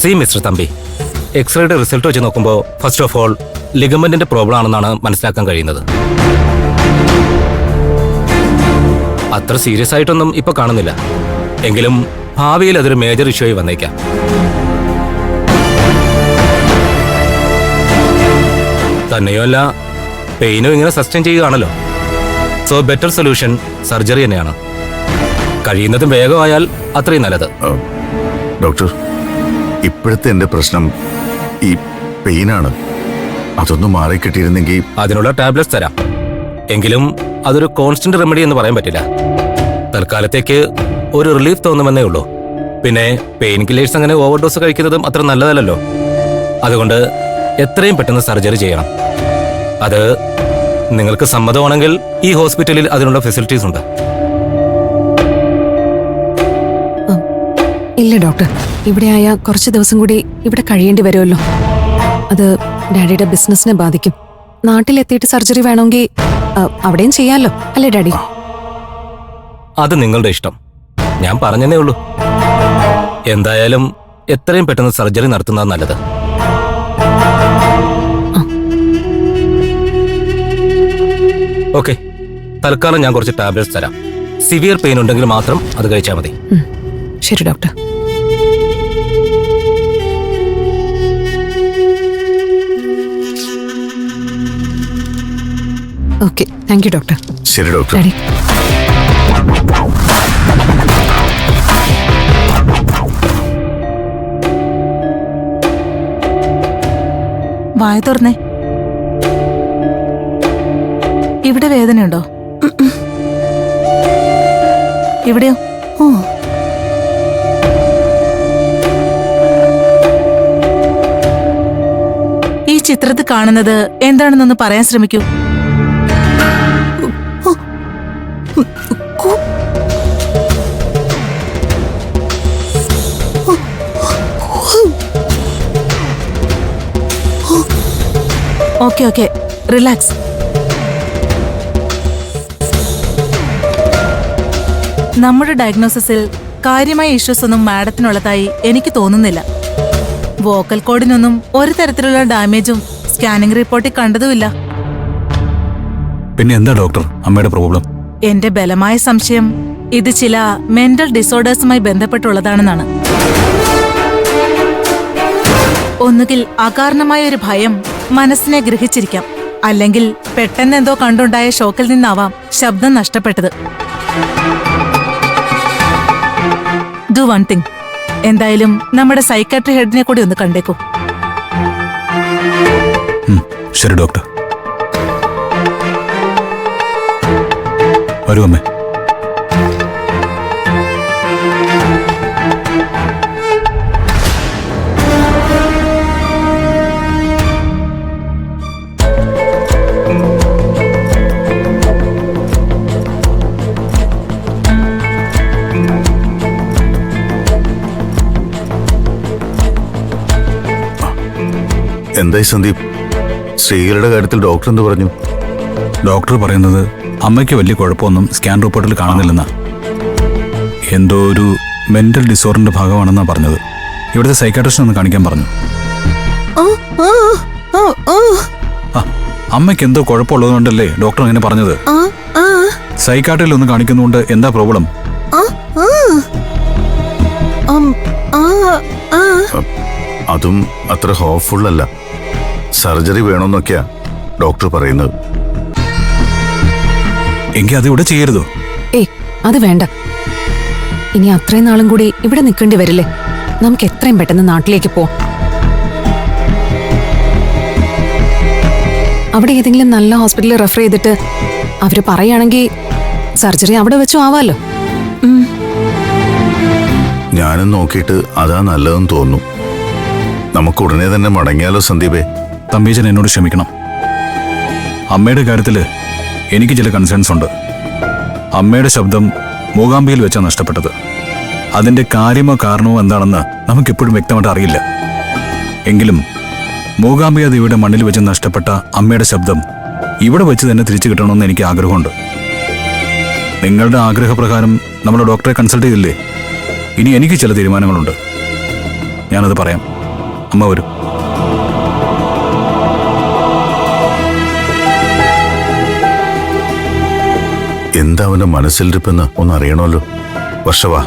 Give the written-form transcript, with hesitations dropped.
C mister Thampi, എക്സ്റേയുടെ result വെച്ച് നോക്കുമ്പോൾ first of all ലിഗമെന്റിന്റെ problem ആണെന്നാണ് മനസ്സിലാക്കാൻ കഴിയുന്നത്. അത്ര സീരിയസ് ആയിട്ടൊന്നും ഇപ്പൊ കാണുന്നില്ല. എങ്കിലും ഭാവിയിൽ അതൊരു മേജർ ഇഷ്യൂ ആയി വന്നേക്കാം. തന്നെയുമല്ല, പെയിനും ഇങ്ങനെ സസ്റ്റെയിൻ ചെയ്യുകയാണല്ലോ. സോ ബെറ്റർ സൊല്യൂഷൻ സർജറി തന്നെയാണ്. കഴിയുന്നതും വേഗമായാൽ അത്രയും നല്ലത്. ഡോക്ടർ, ഇപ്പോഴത്തെ എന്റെ പ്രശ്നം ഈ പെയിനാണ്. അതൊന്നും മാറിക്കിട്ടിയിരുന്നെങ്കിൽ അതിനുള്ള ടാബ്ലറ്റ്സ് തരാം. എങ്കിലും അതൊരു കോൺസ്റ്റന്റ് റെമഡി എന്ന് പറയാൻ പറ്റില്ല. തൽക്കാലത്തേക്ക് ഒരു റിലീഫ് തോന്നുമെന്നേ ഉള്ളൂ. പിന്നെ പെയിൻ കില്ലേഴ്സ് അങ്ങനെ ഓവർഡോസ് കഴിക്കുന്നതും അത്ര നല്ലതല്ലല്ലോ. അതുകൊണ്ട് എത്രയും പെട്ടെന്ന് സർജറി ചെയ്യണം. അത് നിങ്ങൾക്ക് സമ്മതമാണെങ്കിൽ ഈ ഹോസ്പിറ്റലിൽ അതിനുള്ള ഫെസിലിറ്റീസ് ഉണ്ട്. ഇല്ല ഡോക്ടർ, ഇവിടെ ആയ കുറച്ച് ദിവസം കൂടി ഇവിടെ കഴിയേണ്ടി വരുമല്ലോ. അത് ഡാഡിയുടെ ബിസിനസിനെ ബാധിക്കും. നാട്ടിലെത്തിയിട്ട് സർജറി വേണമെങ്കിൽ അവിടെയും ചെയ്യാമല്ലോ, അല്ലേ ഡാഡി? അത് നിങ്ങളുടെ ഇഷ്ടം. ഞാൻ പറഞ്ഞതേ ഉള്ളൂ. എന്തായാലും എത്രയും പെട്ടെന്ന് സർജറി നടത്തുന്നത് നല്ലത്. ഓക്കെ, തൽക്കാലം ഞാൻ കുറച്ച് ടാബ്ലറ്റ്സ് തരാം. സിവിയർ പെയിൻ ഉണ്ടെങ്കിൽ മാത്രം അത് കഴിച്ചാൽ മതി. ശരി doctor. Okay, thank you doctor. ശരി ഡോക്ടർ. ഡാഡി, വായ തുറന്നേ. ഇവിടെ വേദനയുണ്ടോ? ഇവിടെയോ? ഓ, ഈ ചിത്രത്തിൽ കാണുന്നത് എന്താണെന്നൊന്ന് പറയാൻ ശ്രമിക്കൂ. Okay okay, relax. നമ്മുടെ ഡയഗ്നോസിസിൽ കാര്യമായ ഇഷ്യൂസ് ഒന്നും മാഡത്തിനുള്ളതായി എനിക്ക് തോന്നുന്നില്ല. വോക്കൽ കോഡിനൊന്നും ഒരു തരത്തിലുള്ള ഡാമേജും സ്കാനിംഗ് റിപ്പോർട്ടിൽ കണ്ടതുമില്ല. പിന്നെ എന്താ ഡോക്ടർ അമ്മയുടെ പ്രോബ്ലം? എന്റെ ബലമായ സംശയം ഇത് ചില മെന്റൽ ഡിസോർഡേഴ്സുമായി ബന്ധപ്പെട്ടുള്ളതാണെന്നാണ്. ഒന്നുകിൽ അകാരണമായ ഒരു ഭയം മനസ്സിനെ ഗ്രഹിച്ചിരിക്കാം, അല്ലെങ്കിൽ പെട്ടെന്ന് എന്തോ കണ്ടുണ്ടായ ഷോക്കിൽ നിന്നാവാം ശബ്ദം നഷ്ടപ്പെട്ടത്. ഡു വൺ തിങ്, എന്തായാലും നമ്മുടെ സൈക്കാട്രി ഹെഡിനെ കൂടി ഒന്ന് കണ്ടേക്കൂ. ശരി ഡോക്ടർ. വരൂ അമ്മേ. എന്തായി സന്ദീപ്, സ്ത്രീകളുടെ കാര്യത്തിൽ ഡോക്ടർ എന്ത് പറഞ്ഞു? ഡോക്ടർ പറയുന്നത് അമ്മയ്ക്ക് വലിയ കുഴപ്പമൊന്നും സ്കാൻ റിപ്പോർട്ടിൽ കാണുന്നില്ലെന്നാ. എന്തോ ഒരു മെന്റൽ ഡിസോർഡറിന്റെ ഭാഗമാണെന്നാ പറഞ്ഞത്. ഇവിടുത്തെ സൈക്കാട്രിസ്റ്റിനെ ഒന്ന് കാണിക്കാൻ പറഞ്ഞു. അമ്മയ്ക്ക് എന്തോ കുഴപ്പമുള്ളതുകൊണ്ടല്ലേ ഡോക്ടർ അങ്ങനെ പറഞ്ഞത്. സൈക്കാട്രിയിൽ ഒന്ന് കാണിക്കുന്നതുകൊണ്ട് എന്താ പ്രോബ്ലം? അതും അത്ര ഹോപ്പ്ഫുൾ അല്ല. സർജറി വേണമെന്നൊക്കെയാ ഡോക്ടർ പറയുന്നത്. എങ്കിൽ അത് ഇവിടെ ചെയ്യരുതോ? ഏയ്, അത് വേണ്ട. ഇനി അത്രയും നാളും കൂടി ഇവിടെ നിൽക്കേണ്ടി വരില്ലേ? നമുക്ക് എത്രയും പെട്ടെന്ന് നാട്ടിലേക്ക് പോവാം. അവിടെ ഏതെങ്കിലും നല്ല ഹോസ്പിറ്റലിൽ റെഫർ ചെയ്തിട്ട് അവര് പറയുകയാണെങ്കിൽ സർജറി അവിടെ വെച്ചും ആവാലോ. ഞാനും നോക്കിയിട്ട് അതാ നല്ലതെന്ന് തോന്നുന്നു. നമുക്ക് ഉടനെ തന്നെ മടങ്ങിയാലോ സന്ദീപേ? തമ്പീച്ചൻ എന്നോട് ക്ഷമിക്കണം. അമ്മയുടെ കാര്യത്തിൽ എനിക്ക് ചില കൺസേൺസ് ഉണ്ട്. അമ്മയുടെ ശബ്ദം മൂകാംബികയിൽ വെച്ചാണ് നഷ്ടപ്പെട്ടത്. അതിന്റെ കാര്യമോ കാരണമോ എന്താണെന്ന് നമുക്കെപ്പോഴും വ്യക്തമായിട്ട് അറിയില്ല. എങ്കിലും മൂകാംബിക ദേവിയുടെ മണ്ണിൽ വെച്ച് നഷ്ടപ്പെട്ട അമ്മയുടെ ശബ്ദം ഇവിടെ വെച്ച് തന്നെ തിരിച്ചു കിട്ടണമെന്ന് എനിക്ക് ആഗ്രഹമുണ്ട്. നിങ്ങളുടെ ആഗ്രഹപ്രകാരം നമ്മുടെ ഡോക്ടറെ കൺസൾട്ട് ചെയ്തില്ലേ? ഇനി എനിക്ക് ചില തീരുമാനങ്ങളുണ്ട്, ഞാനത് പറയാം. അമ്മ വരും. എന്താ അവന്റെ മനസ്സിലിരിപ്പെന്ന് ഒന്ന് അറിയണമല്ലോ. വർഷവാ.